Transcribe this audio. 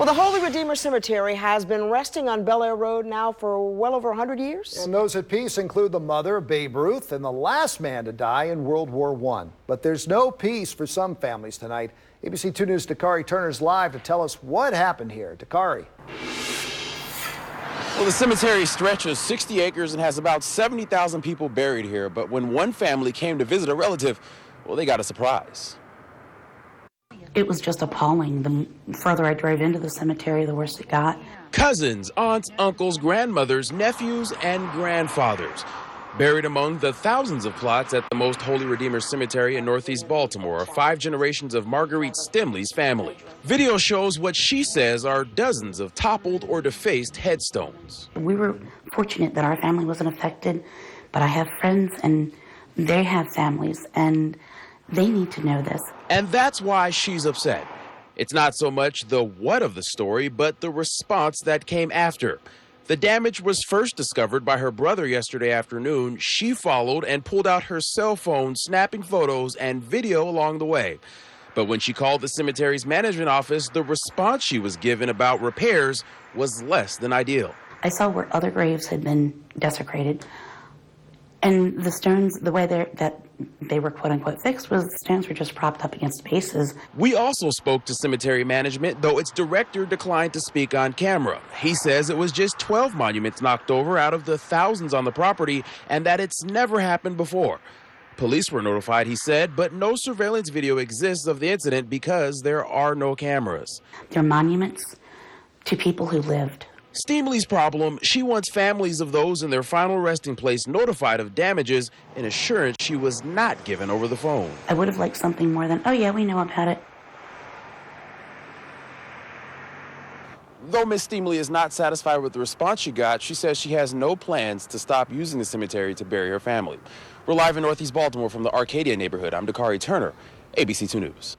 Well, the Holy Redeemer Cemetery has been resting on Bel Air Road now for well over 100 years. And those at peace include the mother of Babe Ruth and the last man to die in World War I. But there's no peace for some families tonight. ABC 2 News' Dakari Turner's live to tell us what happened here. Dakari. Well, the cemetery stretches 60 acres and has about 70,000 people buried here. But when one family came to visit a relative, well, they got a surprise. It was just appalling. The further I drove into the cemetery, the worse it got. Cousins, aunts, uncles, grandmothers, nephews, and grandfathers. Buried among the thousands of plots at the Most Holy Redeemer Cemetery in Northeast Baltimore are 5 generations of Marguerite Stimley's family. Video shows what she says are dozens of toppled or defaced headstones. We were fortunate that our family wasn't affected, but I have friends and they have families, and they need to know this. And that's why she's upset. It's not so much the what of the story, but the response that came after. The damage was first discovered by her brother yesterday afternoon. She followed and pulled out her cell phone, snapping photos and video along the way. But when she called the cemetery's management office, the response she was given about repairs was less than ideal. I saw where other graves had been desecrated, and the stones, the way that they were quote-unquote fixed was the stones were just propped up against bases. We also spoke to cemetery management, though its director declined to speak on camera. He says it was just 12 monuments knocked over out of the thousands on the property and that it's never happened before. Police were notified, he said, but no surveillance video exists of the incident because there are no cameras. They're monuments to people who lived. Stimley's problem, she wants families of those in their final resting place notified of damages, an assurance she was not given over the phone. I would have liked something more than, oh yeah, we know about it. Though Ms. Stimley is not satisfied with the response she got, she says she has no plans to stop using the cemetery to bury her family. We're live in Northeast Baltimore from the Arcadia neighborhood. I'm Dakari Turner, ABC 2 News.